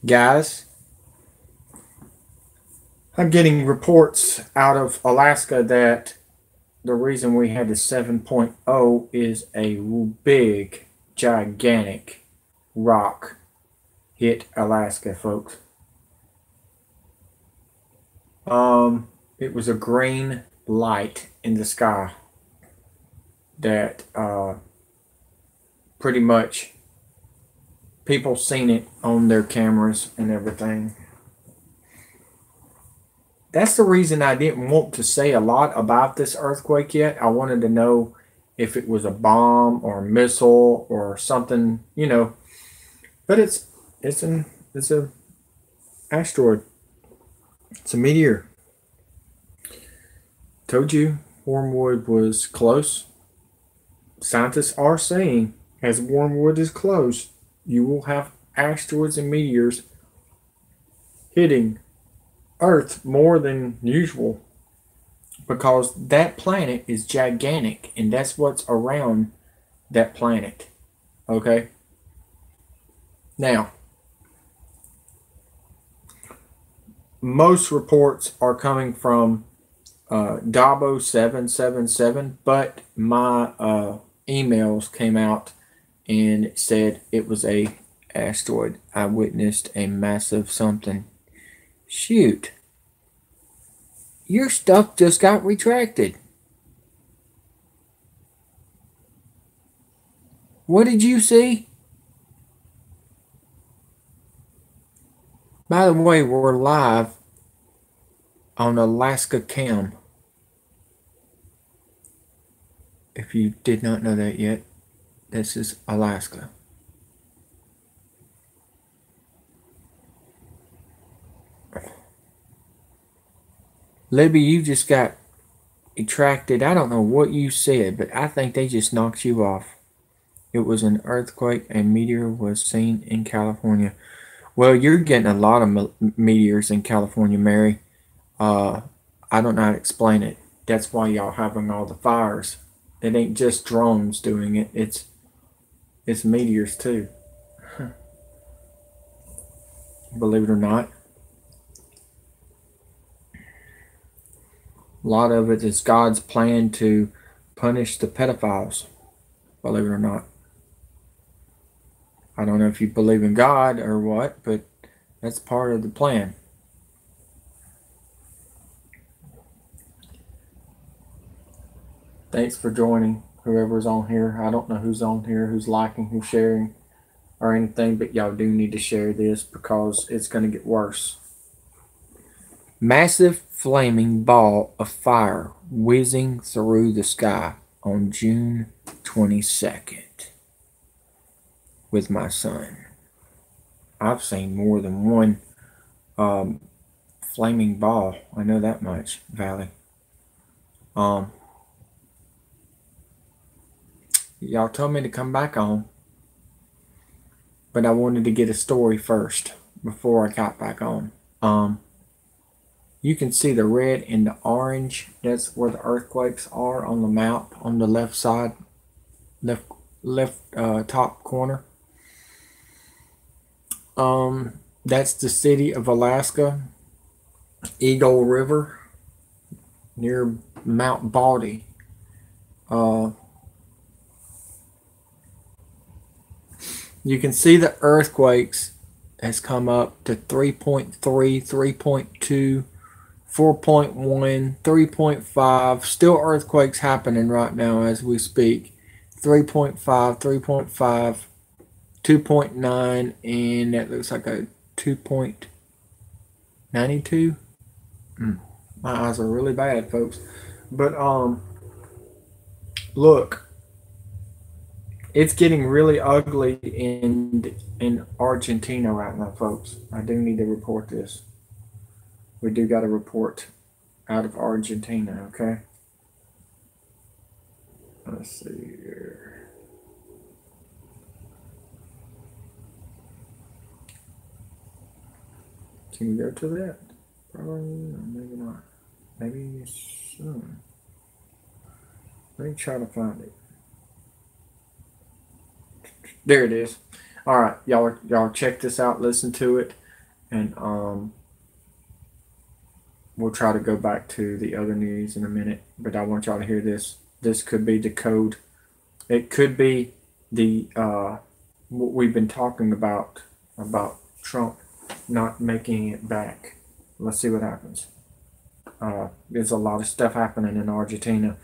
Guys, I'm getting reports out of Alaska that the reason we had the 7.0 is a big, gigantic rock hit Alaska, folks. It was a green light in the sky that pretty much people seen it on their cameras and everything. That's the reason I didn't want to say a lot about this earthquake yet. I wanted to know if it was a bomb or a missile or something, you know. But it's a asteroid. It's a meteor. Told you Wormwood was close. Scientists are saying as Wormwood is close, you will have asteroids and meteors hitting Earth more than usual because that planet is gigantic and that's what's around that planet. Okay? Now, most reports are coming from Dabo 777, but my emails came out and it said it was a asteroid. I witnessed a massive something. Shoot. Your stuff just got retracted. What did you see? By the way, we're live on Alaska Cam. If you did not know that yet, this is Alaska. Libby, you just got retracted. I don't know what you said, but I think they just knocked you off. It was an earthquake. A meteor was seen in California. Well, you're getting a lot of meteors in California, Mary. I don't know how to explain it. That's why y'all having all the fires. It ain't just drones doing it. It's meteors too. Believe it or not. A lot of it is God's plan to punish the pedophiles. Believe it or not. I don't know if you believe in God or what, but that's part of the plan. Thanks for joining, whoever's on here. I don't know who's on here, who's liking, who's sharing, or anything, but y'all do need to share this because it's going to get worse. Massive flaming ball of fire whizzing through the sky on June 22nd with my son. I've seen more than one flaming ball. I know that much, Valley. Y'all told me to come back on, but I wanted to get a story first before I got back on. You can see the red and the orange. That's where the earthquakes are on the map on the left side, left top corner. That's the city of Alaska, Eagle River, near Mount Baldy. You can see the earthquakes has come up to 3.3, 3.2, 4.1, 3.5. Still earthquakes happening right now as we speak. 3.5, 3.5, 2.9, and that looks like a 2.92. My eyes are really bad, folks. But look, it's getting really ugly in Argentina right now, folks. I do need to report this. We do got a report out of Argentina, okay? Let's see here. Can we go to that? Probably, maybe not. Maybe soon. Let me try to find it. There it is. All right, y'all check this out. Listen to it. And we'll try to go back to the other news in a minute, but I want y'all to hear this. This could be the code. It could be the what we've been talking about Trump not making it back. Let's see what happens. There's a lot of stuff happening in Argentina,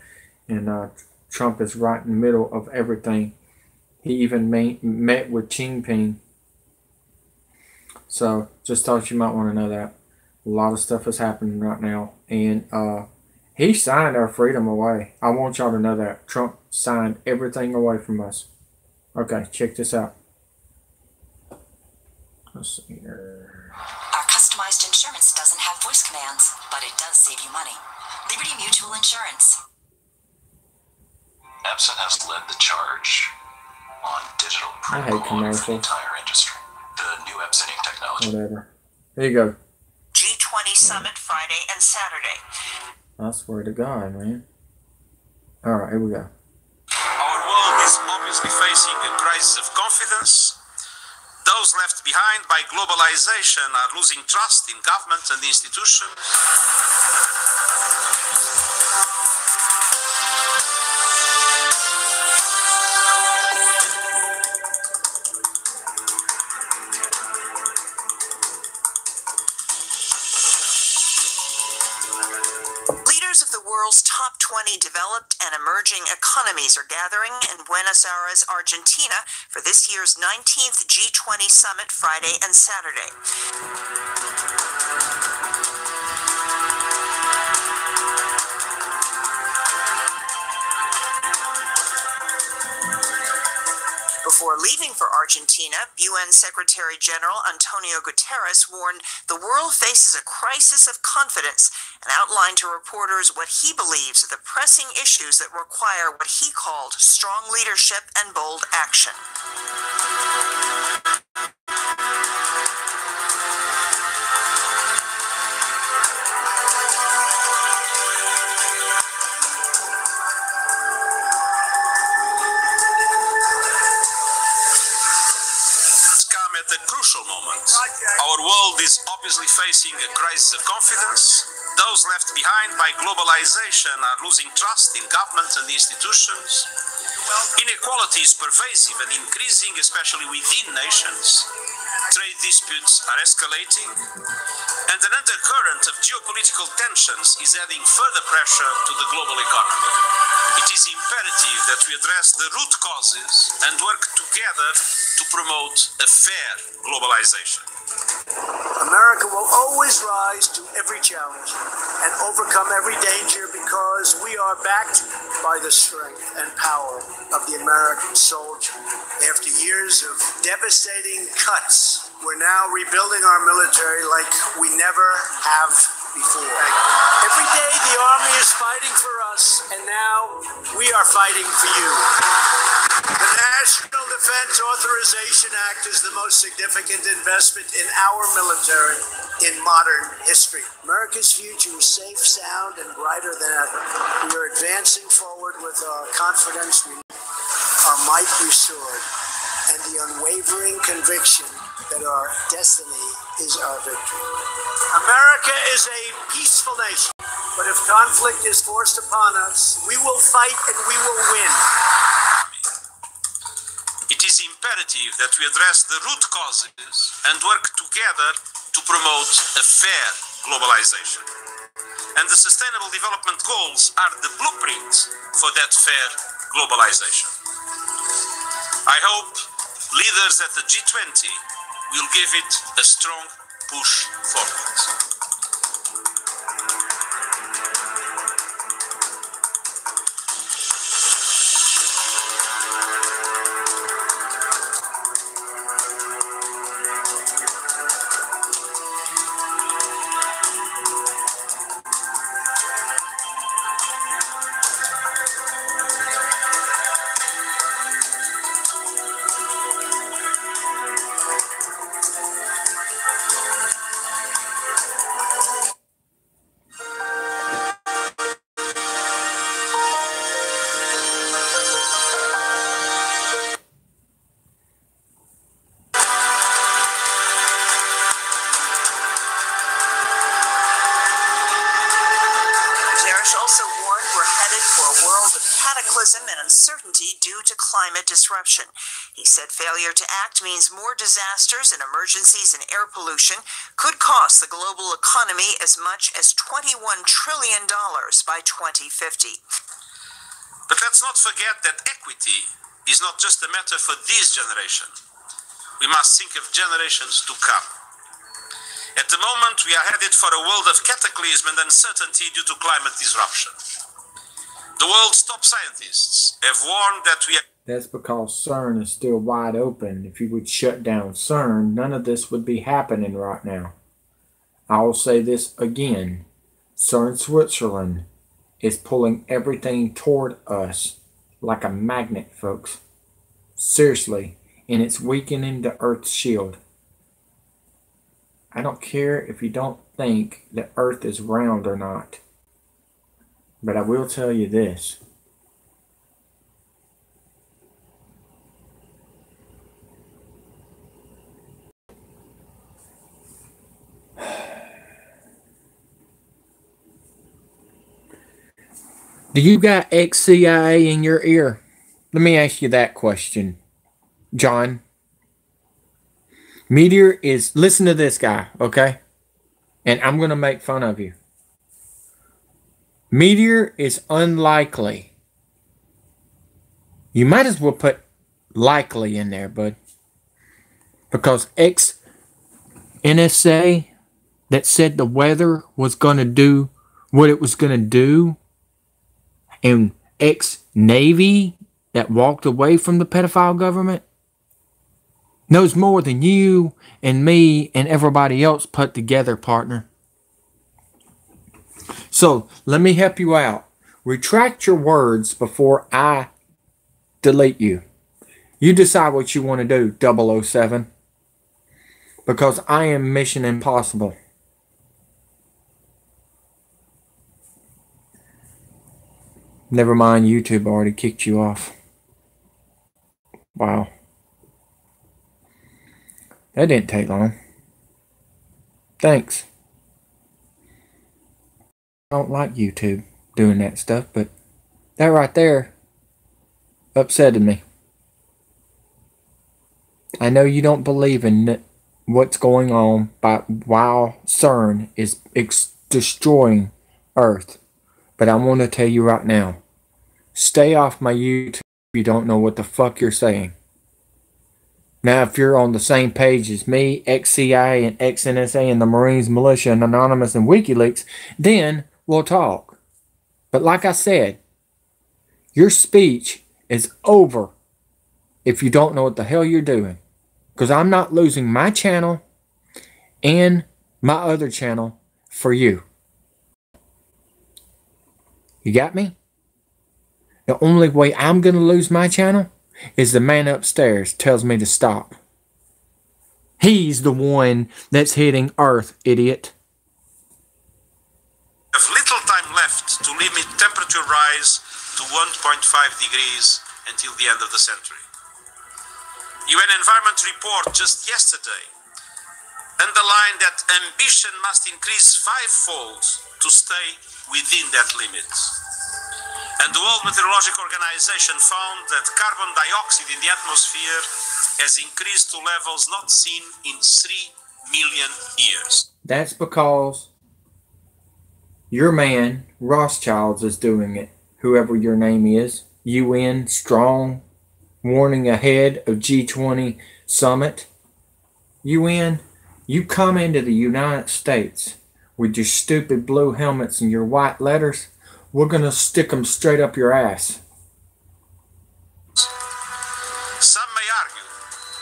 and Trump is right in the middle of everything. He even met with Xi Jinping. So just thought you might want to know that. A lot of stuff is happening right now, and he signed our freedom away. I want y'all to know that Trump signed everything away from us. Okay, check this out. Let's see here. Our customized insurance doesn't have voice commands, but it does save you money. Liberty Mutual Insurance. Epson has led the charge on digital I hate commercials. for the entire industry. The new Epsoning technology. Whatever. Here you go. G20 Summit Friday and Saturday. I swear to God, man. All right, here we go. Our world is obviously facing a crisis of confidence. Those left behind by globalization are losing trust in government and institutions. Leaders of the world's top 20 developed and emerging economies are gathering in Buenos Aires, Argentina, for this year's 19th G20 Summit Friday and Saturday. Before leaving for Argentina, UN Secretary General Antonio Guterres warned the world faces a crisis of confidence and outlined to reporters what he believes are the pressing issues that require what he called strong leadership and bold action. At a crucial moment. Our world is obviously facing a crisis of confidence. Those left behind by globalization are losing trust in government and institutions. Inequality is pervasive and increasing, especially within nations. Trade disputes are escalating, and an undercurrent of geopolitical tensions is adding further pressure to the global economy. It is imperative that we address the root causes and work together to promote a fair globalization. America will always rise to every challenge and overcome every danger because we are backed by the strength and power of the American soldier. After years of devastating cuts, we're now rebuilding our military like we never have before. Every day the Army is fighting for us, and now we are fighting for you. The National Defense Authorization Act is the most significant investment in our military in modern history. America's future is safe, sound, and brighter than ever. We are advancing forward with our confidence, our might restored, and the unwavering conviction that our destiny is our victory. America is a peaceful nation, but if conflict is forced upon us, we will fight and we will win. It is imperative that we address the root causes and work together to promote a fair globalization. And the Sustainable Development Goals are the blueprint for that fair globalization. I hope leaders at the G20 will give it a strong push forward. and uncertainty due to climate disruption. He said failure to act means more disasters and emergencies and air pollution could cost the global economy as much as $21 trillion by 2050. But let's not forget that equity is not just a matter for this generation. We must think of generations to come. At the moment, we are headed for a world of cataclysm and uncertainty due to climate disruption. The world's top scientists have warned that we are... That's because CERN is still wide open. If you would shut down CERN, none of this would be happening right now. I will say this again. CERN Switzerland is pulling everything toward us like a magnet, folks. Seriously. And it's weakening the Earth's shield. I don't care if you don't think the Earth is round or not. But I will tell you this. Do you got ex-CIA in your ear? Let me ask you that question, John. Meteor is, listen to this guy, okay? And I'm going to make fun of you. Meteor is unlikely. You might as well put likely in there, bud. Because ex-NSA that said the weather was going to do what it was going to do, and ex-Navy that walked away from the pedophile government, knows more than you and me and everybody else put together, partner. So, let me help you out. Retract your words before I delete you. You decide what you want to do, 007. Because I am Mission Impossible. Never mind, YouTube already kicked you off. Wow. That didn't take long. Thanks. I don't like YouTube doing that stuff, but that right there upsetted me. I know you don't believe in what's going on while CERN is destroying Earth. But I want to tell you right now, stay off my YouTube if you don't know what the fuck you're saying. Now, if you're on the same page as me, ex-CIA and ex-NSA and the Marines, Militia, and Anonymous and WikiLeaks, then we'll talk. But like I said, your speech is over if you don't know what the hell you're doing. Because I'm not losing my channel and my other channel for you. You got me? The only way I'm going to lose my channel is the man upstairs tells me to stop. He's the one that's hitting Earth, idiot. We have little time left to limit temperature rise to 1.5 degrees until the end of the century. UN Environment Report just yesterday underlined that ambition must increase fivefold to stay within that limit. And the World Meteorological Organization found that carbon dioxide in the atmosphere has increased to levels not seen in 3 million years. That's because your man, Rothschilds, is doing it. Whoever your name is. UN, strong, warning ahead of G20 summit. UN, you come into the United States with your stupid blue helmets and your white letters, we're going to stick them straight up your ass. Some may argue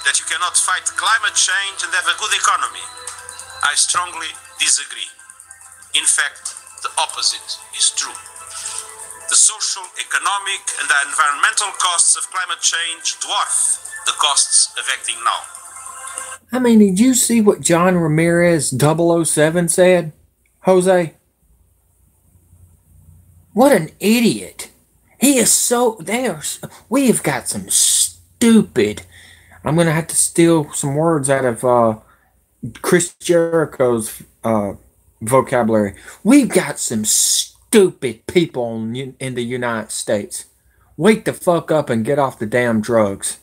that you cannot fight climate change and have a good economy. I strongly disagree. In fact, the opposite is true. The social, economic, and the environmental costs of climate change dwarf the costs of acting now. I mean, did you see what John Ramirez 007 said, Jose? What an idiot. He is so... We've got some stupid... I'm going to have to steal some words out of Chris Jericho's vocabulary. We've got some stupid people in the United States. wake the fuck up and get off the damn drugs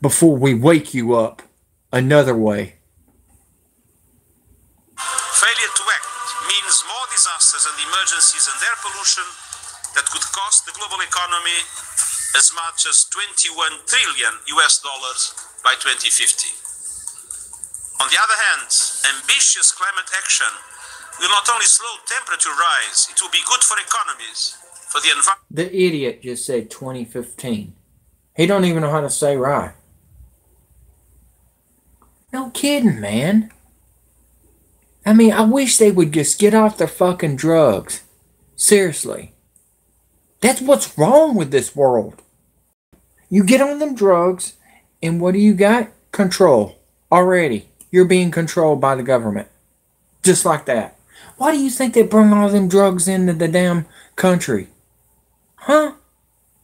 before we wake you up another way. Failure to act means more disasters and emergencies and air pollution that could cost the global economy as much as $21 trillion by 2050. On the other hand, ambitious climate action will not only slow temperature rise, it will be good for economies, for the environment. The idiot just said 2015. He don't even know how to say right. No kidding, man. I mean, I wish they would just get off their fucking drugs. Seriously. That's what's wrong with this world. You get on them drugs, and what do you got? Control. Already. You're being controlled by the government. Just like that. Why do you think they bring all them drugs into the damn country? Huh?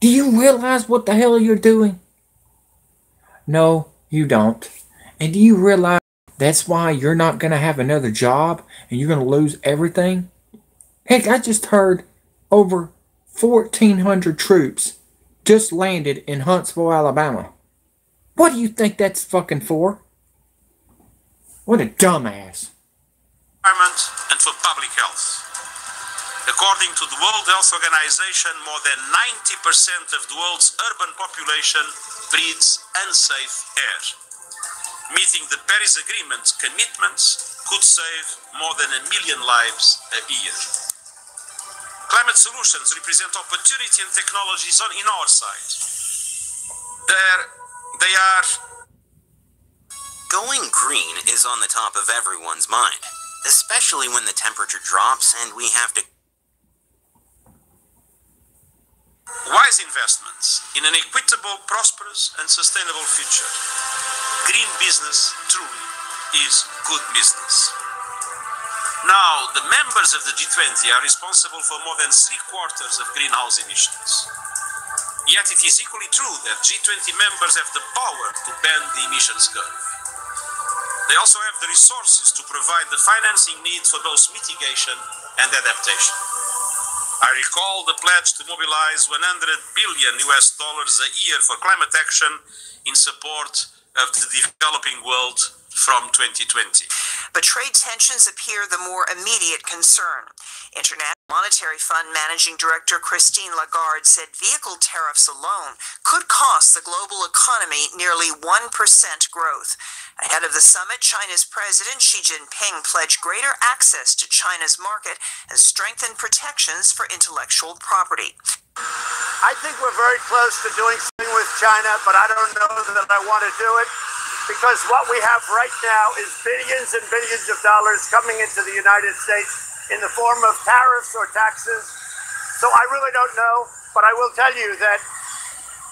Do you realize what the hell you're doing? No, you don't. And do you realize that's why you're not going to have another job and you're going to lose everything? Heck, I just heard over 1,400 troops just landed in Huntsville, Alabama. What do you think that's fucking for? What a dumbass. And for public health. According to the World Health Organization, more than 90% of the world's urban population breathes unsafe air. Meeting the Paris Agreement commitments could save more than 1 million lives a year. Climate solutions represent opportunity and technologies in our side. They are... Going green is on the top of everyone's mind, especially when the temperature drops and we have to... Wise investments in an equitable, prosperous and sustainable future. Green business truly is good business. Now, the members of the G20 are responsible for more than 3/4 of greenhouse emissions. Yet it is equally true that G20 members have the power to bend the emissions curve. They also have the resources to provide the financing needs for both mitigation and adaptation. I recall the pledge to mobilize $100 billion a year for climate action in support of the developing world from 2020. But trade tensions appear the more immediate concern. International Monetary Fund Managing Director Christine Lagarde said vehicle tariffs alone could cost the global economy nearly 1% growth. Ahead of the summit, China's President Xi Jinping pledged greater access to China's market and strengthened protections for intellectual property. I think we're very close to doing something with China, but I don't know that I want to do it because what we have right now is billions and billions of dollars coming into the United States in the form of tariffs or taxes. So I really don't know, but I will tell you that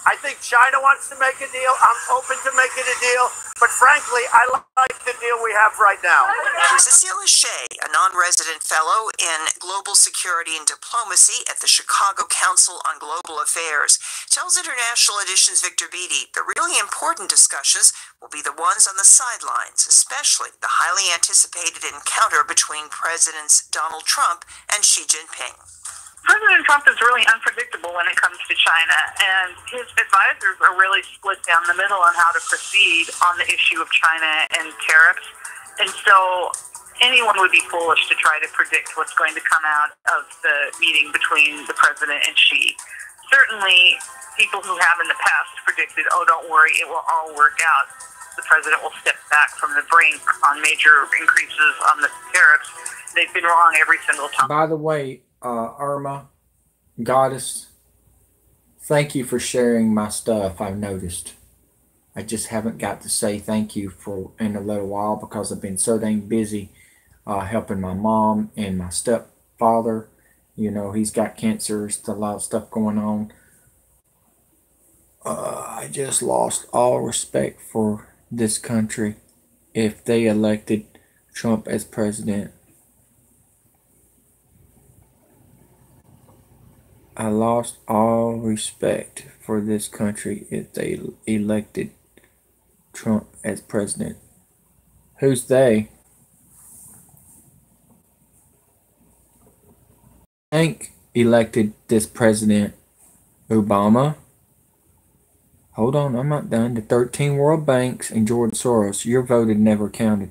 I think China wants to make a deal. I'm open to making a deal. But frankly, I like the deal we have right now. Cecilia Shea, a non-resident fellow in global security and diplomacy at the Chicago Council on Global Affairs, tells International Edition's Victor Beattie the really important discussions will be the ones on the sidelines, especially the highly anticipated encounter between Presidents Donald Trump and Xi Jinping. President Trump is really unpredictable when it comes to China, and his advisors are really split down the middle on how to proceed on the issue of China and tariffs. And so anyone would be foolish to try to predict what's going to come out of the meeting between the president and Xi. Certainly, people who have in the past predicted, oh, don't worry, it will all work out. The president will step back from the brink on major increases on the tariffs. They've been wrong every single time. By the way, Irma, Goddess, thank you for sharing my stuff. I've noticed. I just haven't got to say thank you for in a little while because I've been so dang busy helping my mom and my stepfather. You know, he's got cancer, there's a lot of stuff going on. I just lost all respect for this country if they elected Trump as president. I lost all respect for this country if they elected Trump as president. Who's they? Hank elected this president Obama. Hold on, I'm not done. The 13 world banks and George Soros. Your vote had never counted.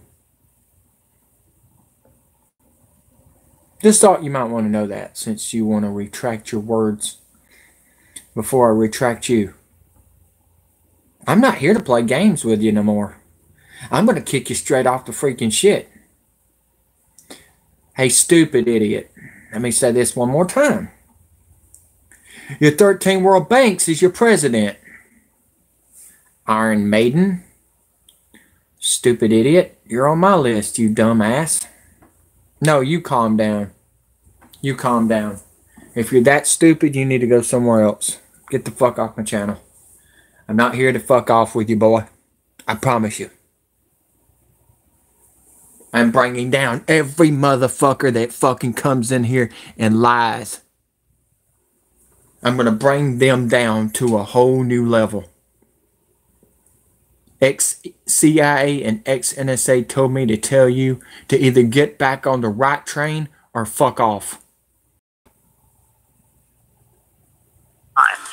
Just thought you might want to know that, since you want to retract your words before I retract you. I'm not here to play games with you no more. I'm going to kick you straight off the freaking shit. Hey, stupid idiot. Let me say this one more time. Your 13 world banks is your president. Iron Maiden. Stupid idiot. You're on my list, you dumbass. No, you calm down. You calm down. If you're that stupid, you need to go somewhere else. Get the fuck off my channel. I'm not here to fuck off with you, boy. I promise you. I'm bringing down every motherfucker that fucking comes in here and lies. I'm going to bring them down to a whole new level. Ex-CIA and ex-NSA told me to tell you to either get back on the right train or fuck off.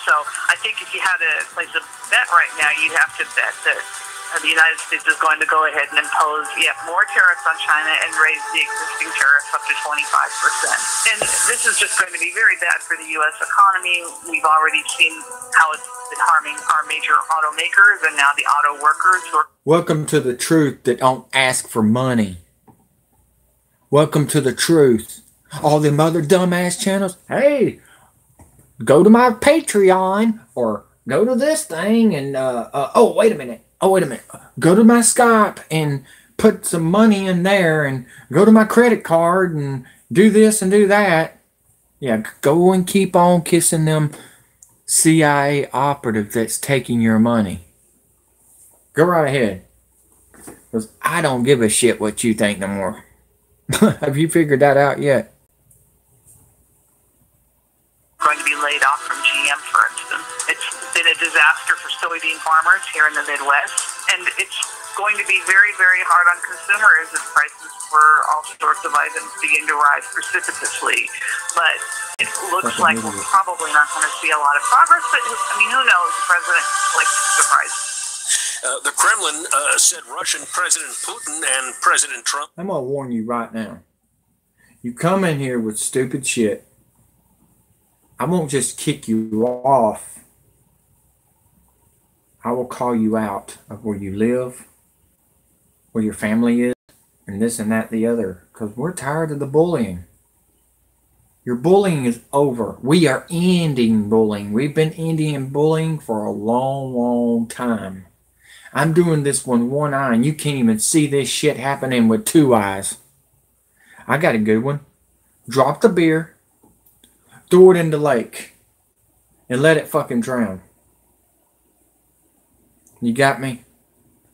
So I think if you had to place a bet right now, you'd have to bet that the United States is going to go ahead and impose more tariffs on China and raise the existing tariffs up to 25%. And this is just going to be very bad for the U.S. economy. We've already seen how it's been harming our major automakers and now the auto workers who are... Welcome to the truth that don't ask for money. Welcome to the truth. All them other dumbass channels, hey, go to my Patreon or go to this thing and, oh, wait a minute. Go to my Skype and put some money in there and go to my credit card and do this and do that. Yeah, go and keep on kissing them CIA operative that's taking your money. Go right ahead. Because I don't give a shit what you think no more. Have you figured that out yet? Going to be laid off from GM, for instance. It's been a disaster for soybean farmers here in the Midwest, and it's going to be very, very hard on consumers as prices for all sorts of items begin to rise precipitously. But it looks like we're probably not going to see a lot of progress, but I mean, who knows? The president likes surprises. The Kremlin said Russian President Putin and President Trump... I'm going to warn you right now. You come in here with stupid shit, I won't just kick you off. I will call you out of where you live, where your family is, and this and that the other. Because we're tired of the bullying. Your bullying is over. We are ending bullying. We've been ending bullying for a long, long time. I'm doing this with one eye, and you can't even see this shit happening with two eyes. I got a good one. Drop the beer. Throw it in the lake and let it fucking drown. You got me?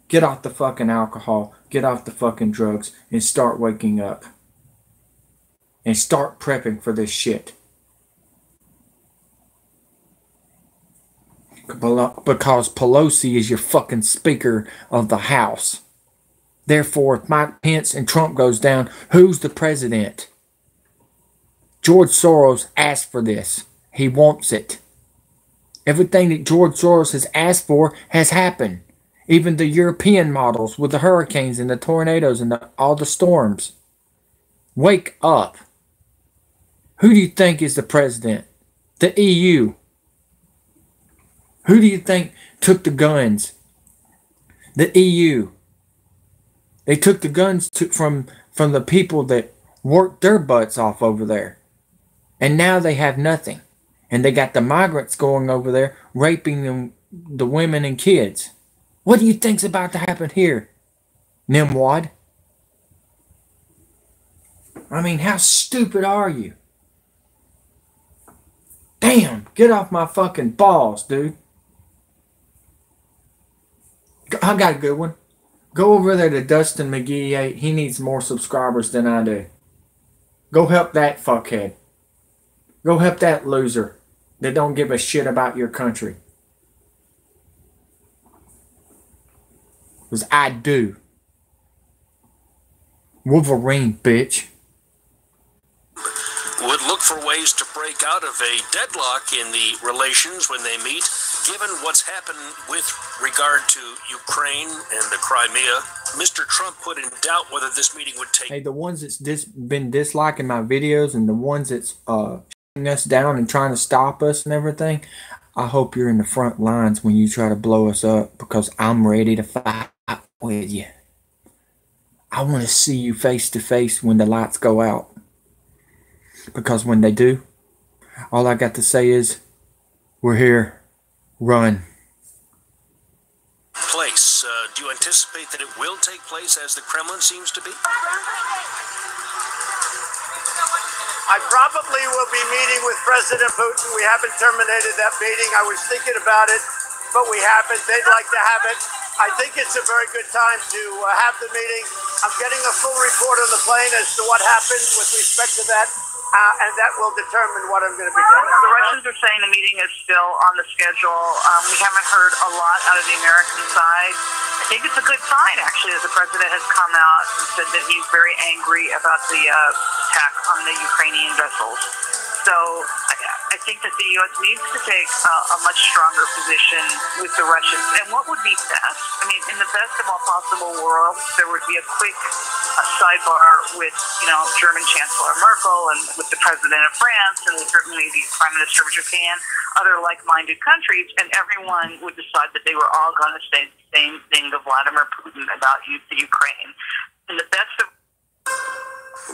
Get off the fucking alcohol, get off the fucking drugs, and start waking up. And start prepping for this shit. Because Pelosi is your fucking Speaker of the House. Therefore, if Mike Pence and Trump goes down, who's the president? George Soros asked for this. He wants it. Everything that George Soros has asked for has happened. Even the European models with the hurricanes and the tornadoes and all the storms. Wake up. Who do you think is the president? The EU. Who do you think took the guns? The EU. They took the guns from the people that worked their butts off over there. And now they have nothing. And they got the migrants going over there, raping them, the women and kids. What do you think's about to happen here, Nimwad? I mean, how stupid are you? Damn, get off my fucking balls, dude. I got a good one. Go over there to Dustin McGee. He needs more subscribers than I do. Go help that fuckhead. Go help that loser that don't give a shit about your country. Because I do. Wolverine, bitch. Would could look for ways to break out of a deadlock in the relations when they meet, given what's happened with regard to Ukraine and the Crimea. Mr. Trump put in doubt whether this meeting would take... Hey, the ones that's been disliking my videos and the ones that's shutting us down and trying to stop us and everything, I hope you're in the front lines when you try to blow us up, because I'm ready to fight with you. I want to see you face to face when the lights go out. Because when they do, all I got to say is, we're here. Run. Place. Do you anticipate that it will take place as the Kremlin seems to be? I probably will be meeting with President Putin. We haven't terminated that meeting. I was thinking about it, but we haven't. They'd like to have it. I think it's a very good time to have the meeting. I'm getting a full report on the plane as to what happened with respect to that, and that will determine what I'm going to be doing. The Russians are saying the meeting is still on the schedule. We haven't heard a lot out of the American side. I think it's a good sign, actually, that the president has come out and said that he's very angry about the attack on the Ukrainian vessels. So I think that the U.S. needs to take a much stronger position with the Russians. And what would be best? I mean, in the best of all possible worlds, there would be a quick sidebar with, German Chancellor Merkel and with the President of France and certainly the Prime Minister of Japan, other like-minded countries, and everyone would decide that they were all going to say the same thing to Vladimir Putin about the Ukraine. In the best of...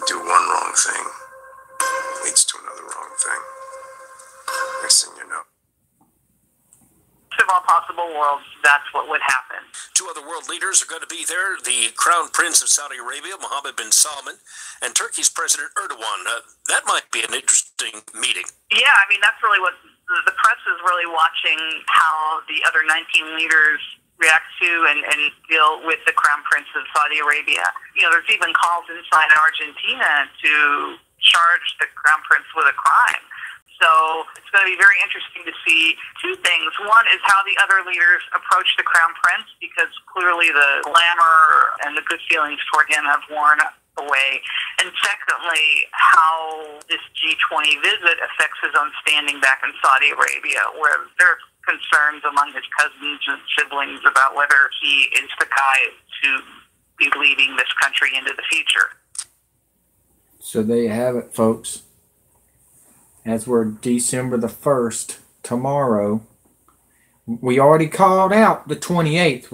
Do one wrong thing leads to another wrong thing. Next thing you know. Of all possible worlds, that's what would happen. Two other world leaders are going to be there, the Crown Prince of Saudi Arabia, Mohammed bin Salman, and Turkey's President Erdogan. That might be an interesting meeting. Yeah, I mean, that's really what the press is really watching, how the other 19 leaders react to and deal with the Crown Prince of Saudi Arabia. There's even calls inside Argentina to charge the Crown Prince with a crime. So it's going to be very interesting to see two things. One is how the other leaders approach the Crown Prince, because clearly the glamour and the good feelings toward him have worn away. And secondly, how this G20 visit affects his own standing back in Saudi Arabia, where there are concerns among his cousins and siblings about whether he is the guy to be leading this country into the future. So there you have it, folks. As we're December the 1st, tomorrow, we already called out the 28th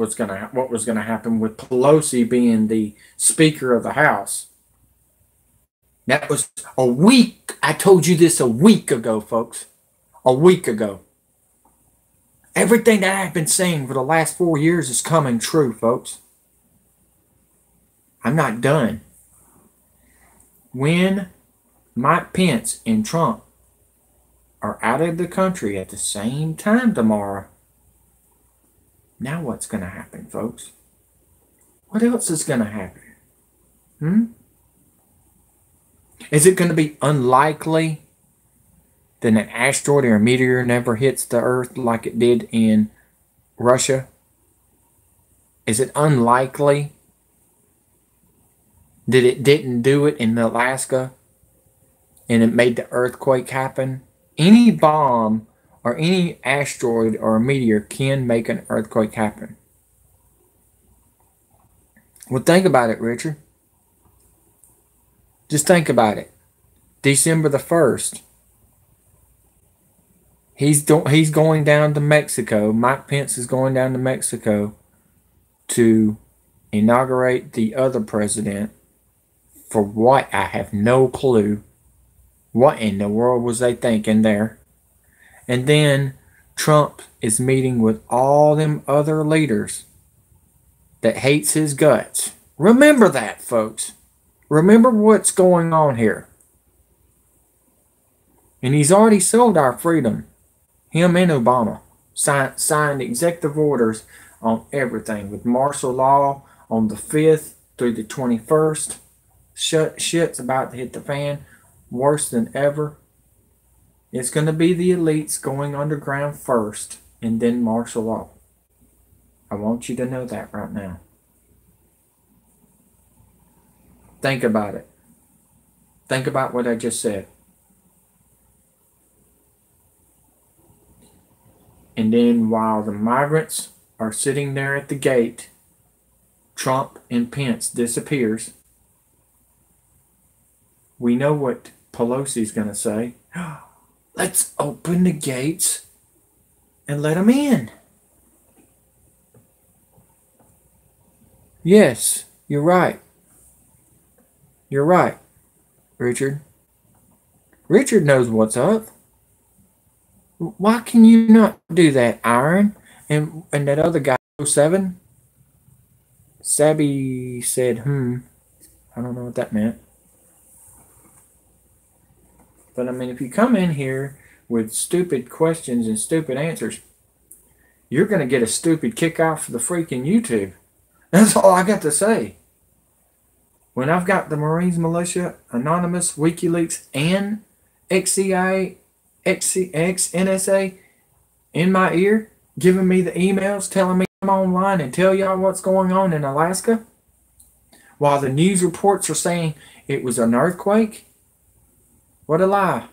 what was going to happen with Pelosi being the Speaker of the House. That was a week. I told you this a week ago, folks. A week ago. Everything that I've been saying for the last 4 years is coming true, folks. I'm not done. When Mike Pence and Trump are out of the country at the same time tomorrow, now what's going to happen, folks? What else is going to happen? Is it going to be unlikely that an asteroid or a meteor never hits the Earth like it did in Russia? Is it unlikely that it didn't do it in Alaska and it made the earthquake happen? Any bomb or any asteroid or a meteor can make an earthquake happen. Well, think about it, Richard. Just think about it. December the 1st. He's going down to Mexico. Mike Pence is going down to Mexico to inaugurate the other president. For what? I have no clue. What in the world was they thinking there? And then Trump is meeting with all them other leaders that hates his guts. Remember that, folks. Remember what's going on here. And he's already sold our freedom. Him and Obama signed executive orders on everything with martial law on the 5th through the 21st. Shit's about to hit the fan. Worse than ever. It's going to be the elites going underground first and then martial law. I want you to know that right now. Think about it. Think about what I just said. And then while the migrants are sitting there at the gate, Trump and Pence disappears. We know what Pelosi's going to say. Let's open the gates and let them in. Yes, you're right. You're right, Richard. Richard knows what's up. Why can you not do that, Iron? And that other guy, 07? Sabby said, I don't know what that meant. But I mean, if you come in here with stupid questions and stupid answers, you're going to get a stupid kick off the freaking YouTube. That's all I got to say. When I've got the Marines Militia, Anonymous, WikiLeaks, and XCI, NSA in my ear, giving me the emails, telling me I'm online and tell y'all what's going on in Alaska, while the news reports are saying it was an earthquake, what a lie.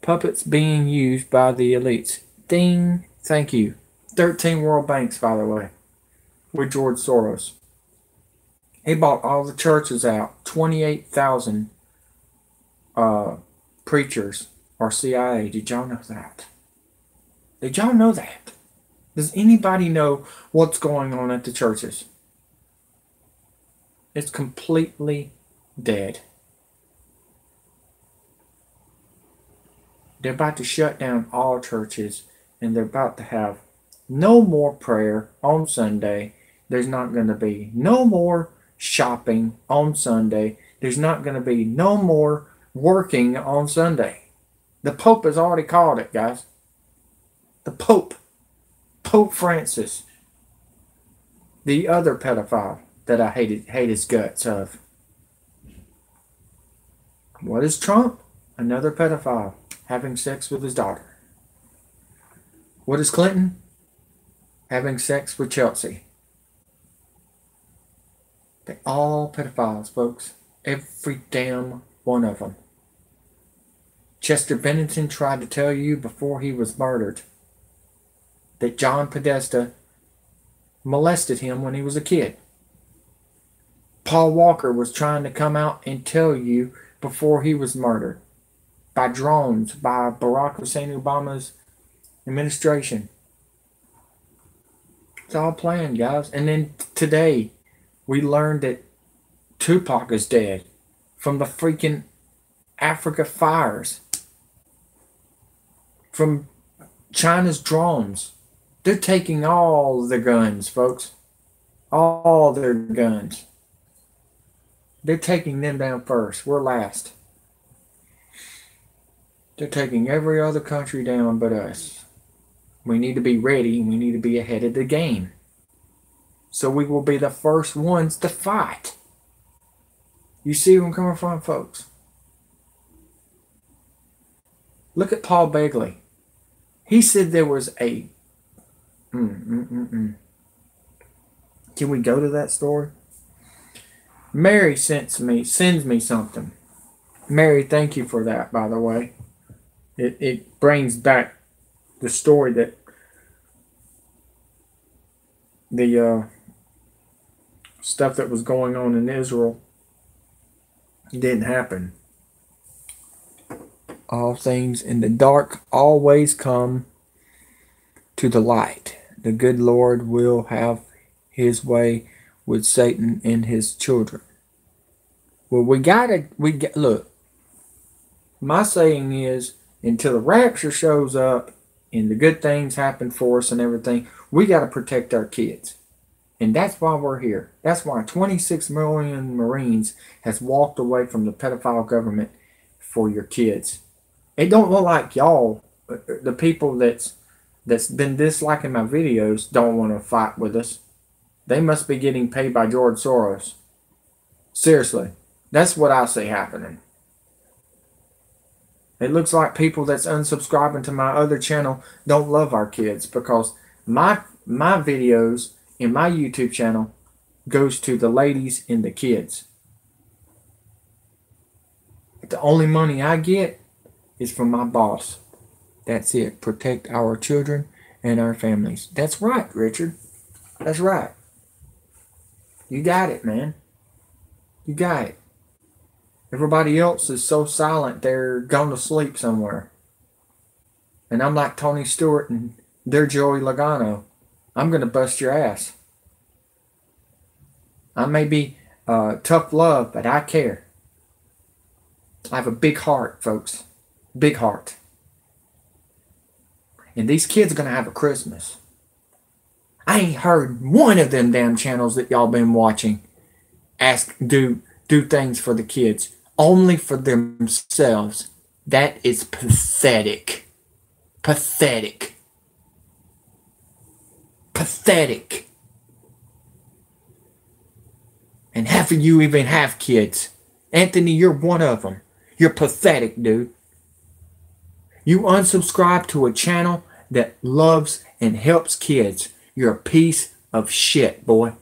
Puppets being used by the elites. Ding. Thank you. 13 World Banks, by the way, with George Soros. He bought all the churches out. 28,000 preachers are CIA. Did y'all know that? Did y'all know that? Does anybody know what's going on at the churches? It's completely dead. They're about to shut down all churches, and they're about to have no more prayer on Sunday. There's not going to be no more shopping on Sunday. There's not going to be no more working on Sunday. The Pope has already called it, guys. The Pope. Pope Francis. The other pedophile that I hate his guts of. What is Trump? Another pedophile having sex with his daughter. What is Clinton? Having sex with Chelsea. They're all pedophiles, folks. Every damn one of them. Chester Bennington tried to tell you before he was murdered that John Podesta molested him when he was a kid. Paul Walker was trying to come out and tell you before he was murdered by drones, by Barack Hussein Obama's administration. It's all planned, guys. And then today, we learned that Tupac is dead from the freaking Africa fires, from China's drones. They're taking all the guns, folks. All their guns. They're taking them down first. We're last. They're taking every other country down but us. We need to be ready. We need to be ahead of the game. So we will be the first ones to fight. You see where I'm coming from, folks? Look at Paul Begley. He said there was a... Can we go to that story? Mary sends me something. Mary, thank you for that, by the way. It brings back the story that the stuff that was going on in Israel didn't happen. All things in the dark always come to the light. The good Lord will have his way with Satan and his children. Well, look, my saying is, until the rapture shows up and the good things happen for us and everything, we got to protect our kids. And that's why we're here. That's why 26 million Marines has walked away from the pedophile government for your kids. It don't look like y'all, the people that's been disliking my videos, don't want to fight with us. They must be getting paid by George Soros. Seriously. That's what I see happening. It looks like people that's unsubscribing to my other channel don't love our kids, because my videos in my YouTube channel goes to the ladies and the kids. But the only money I get is from my boss. That's it. Protect our children and our families. That's right, Richard. That's right. You got it, man. You got it. Everybody else is so silent they're gone to sleep somewhere. And I'm like Tony Stewart and they're Joey Logano. I'm going to bust your ass. I may be tough love, but I care. I have a big heart, folks. Big heart. And these kids are going to have a Christmas. I ain't heard one of them damn channels that y'all been watching do things for the kids. Only for themselves. That is pathetic. Pathetic. Pathetic. And half of you even have kids. Anthony, you're one of them. You're pathetic, dude. You unsubscribe to a channel that loves and helps kids. You're a piece of shit, boy.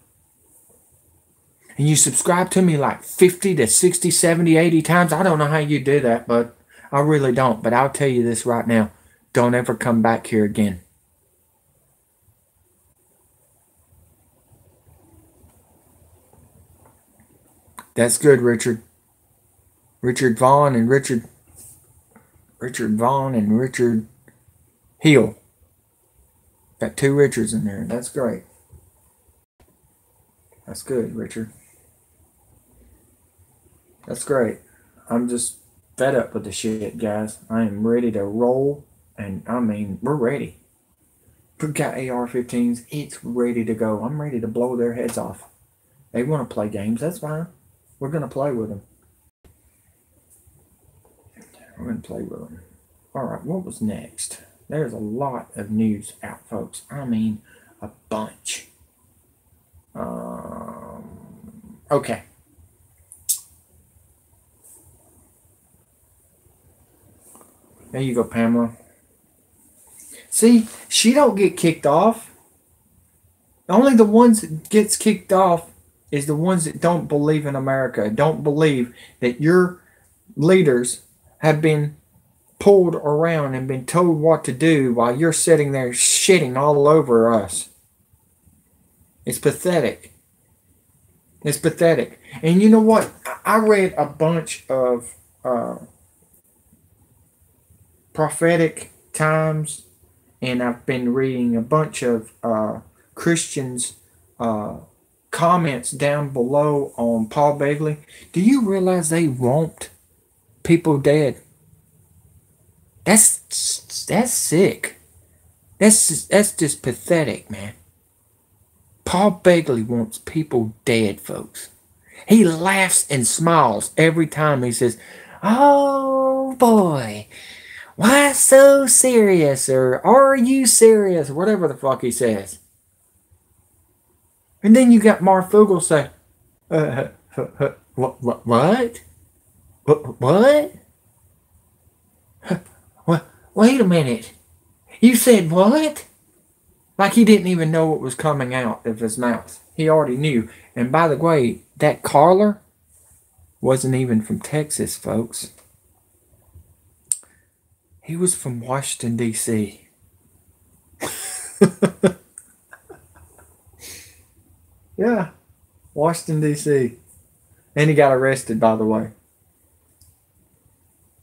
And you subscribe to me like 50 to 60, 70, 80 times. I don't know how you do that, but I really don't. But I'll tell you this right now. Don't ever come back here again. That's good, Richard. Richard Vaughn and Richard Hill. Got two Richards in there. That's great. That's good, Richard. That's great. I'm just fed up with the shit, guys. I am ready to roll. And I mean, we're ready. We've got AR-15s. It's ready to go. I'm ready to blow their heads off. They want to play games. That's fine. We're going to play with them. We're going to play with them. All right, what was next? There's a lot of news out, folks. I mean, a bunch. Okay. There you go, Pamela. See, she don't get kicked off. Only the ones that gets kicked off is the ones that don't believe in America, don't believe that your leaders have been pulled around and been told what to do while you're sitting there shitting all over us. It's pathetic. It's pathetic. And you know what? I read a bunch of prophetic times, and I've been reading a bunch of Christians' comments down below on Paul Begley. Do you realize they want people dead? That's sick. That's just pathetic, man. Paul Begley wants people dead, folks. He laughs and smiles every time he says, "Oh boy, why so serious?" or "Are you serious?" or whatever the fuck he says. And then you got Marfugel say, what? What? Wait a minute. You said what? Like he didn't even know what was coming out of his mouth. He already knew. And by the way, that caller wasn't even from Texas, folks. He was from Washington, D.C. Yeah, Washington, D.C. And he got arrested, by the way.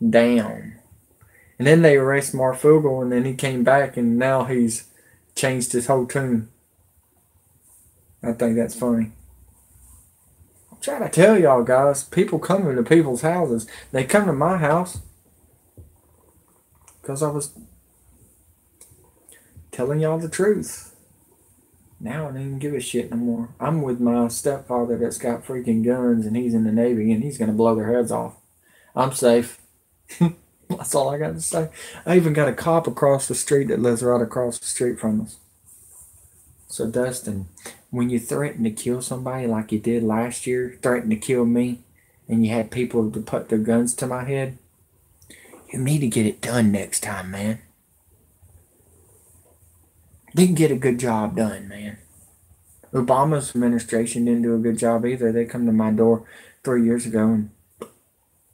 Damn. And then they arrest Marfugel, and then he came back, and now he's changed his whole tune. I think that's funny. I'm trying to tell y'all, guys, people come into people's houses. They come to my house because I was telling y'all the truth. Now I don't even give a shit no more. I'm with my stepfather that's got freaking guns, and he's in the Navy, and he's going to blow their heads off. I'm safe. That's all I got to say. I even got a cop across the street that lives right across the street from us. So, Dustin, when you threaten to kill somebody like you did last year, threaten to kill me, and you had people to put their guns to my head, you need to get it done next time, man. Didn't get a good job done, man. Obama's administration didn't do a good job either. They come to my door 3 years ago, and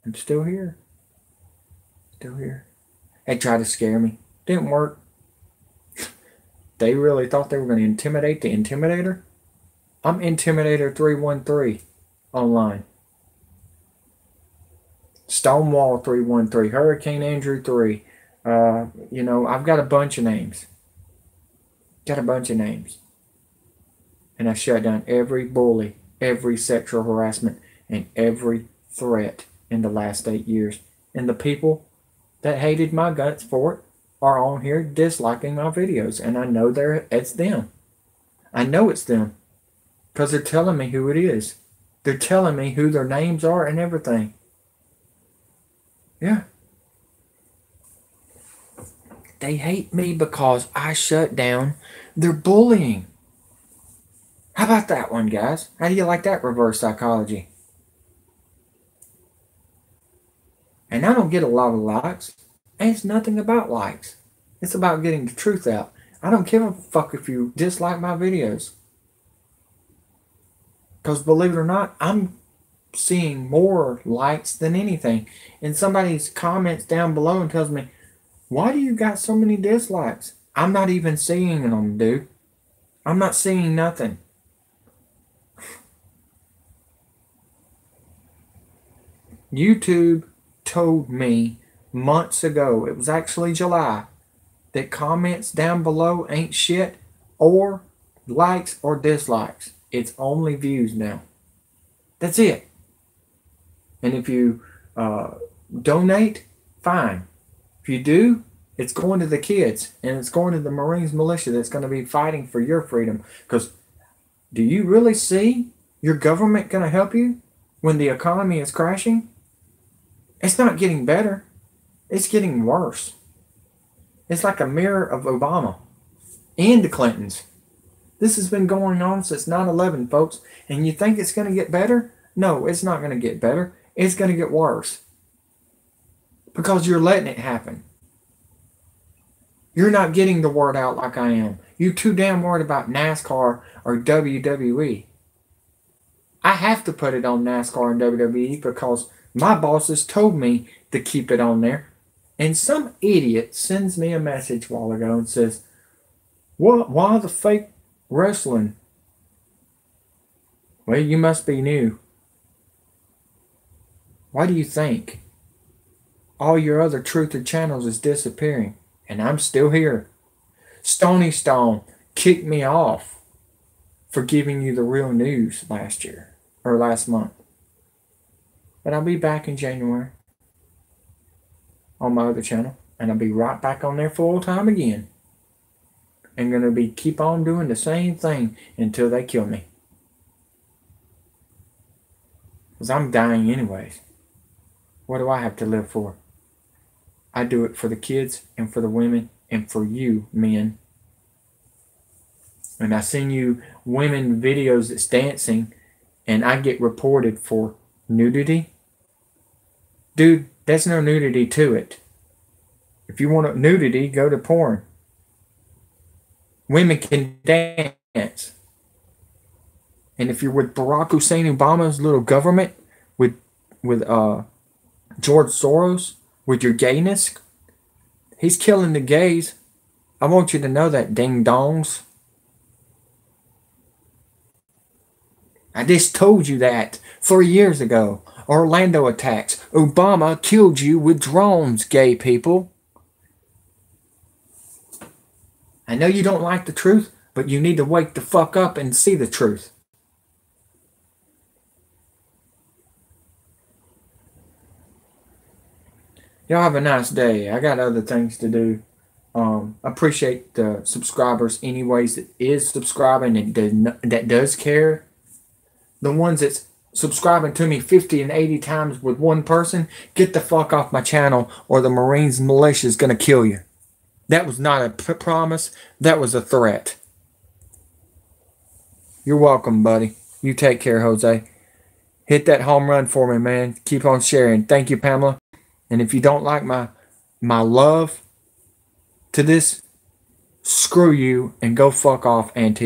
I'm still here. Still here. They tried to scare me. Didn't work. they really thought they were going to intimidate the Intimidator. I'm Intimidator 313 online. Stonewall 313, Hurricane Andrew 3. You know, I've got a bunch of names. Got a bunch of names. And I shut down every bully, every sexual harassment, and every threat in the last 8 years. And the people that hated my guts for it are on here disliking my videos. And I know it's them. I know it's them. Because they're telling me who it is. They're telling me who their names are and everything. Yeah. They hate me because I shut down their bullying. How about that one, guys? How do you like that reverse psychology? And I don't get a lot of likes. And it's nothing about likes. It's about getting the truth out. I don't give a fuck if you dislike my videos. Because believe it or not, I'm seeing more likes than anything. And somebody's comments down below and tells me, why do you got so many dislikes? I'm not even seeing them, dude. I'm not seeing nothing. YouTube told me months ago, it was actually July, that comments down below ain't shit, or likes or dislikes. It's only views now. That's it. And if you donate, fine. If you do, it's going to the kids, and it's going to the Marines militia that's going to be fighting for your freedom. Because do you really see your government going to help you when the economy is crashing? It's not getting better. It's getting worse. It's like a mirror of Obama and the Clintons. This has been going on since 9/11, folks. And you think it's going to get better? No, it's not going to get better. It's going to get worse. Because you're letting it happen. You're not getting the word out like I am. You're too damn worried about NASCAR or WWE. I have to put it on NASCAR and WWE because my bosses told me to keep it on there. And some idiot sends me a message a while ago and says, why the fake wrestling? Well, you must be new. Why do you think all your other truther channels is disappearing? And I'm still here. Stony Stone kicked me off for giving you the real news last year or last month. But I'll be back in January on my other channel, and I'll be right back on there full time again. And gonna be keep on doing the same thing until they kill me. Because I'm dying anyways. What do I have to live for? I do it for the kids and for the women and for you, men. And I send you women videos that's dancing and I get reported for nudity. Dude, there's no nudity to it. If you want nudity, go to porn. Women can dance. And if you're with Barack Hussein Obama's little government, with George Soros, with your gayness, he's killing the gays. I want you to know that, ding-dongs. I just told you that 3 years ago. Orlando attacks. Obama killed you with drones, gay people. I know you don't like the truth, but you need to wake the fuck up and see the truth. Y'all have a nice day. I got other things to do. Appreciate the subscribers anyways that is subscribing and that does care. The ones that's subscribing to me 50 and 80 times with one person, get the fuck off my channel or the Marines militia is going to kill you. That was not a promise. That was a threat. You're welcome, buddy. You take care, Jose. Hit that home run for me, man. Keep on sharing. Thank you, Pamela. And if you don't like my love to this, screw you and go fuck off, Auntie.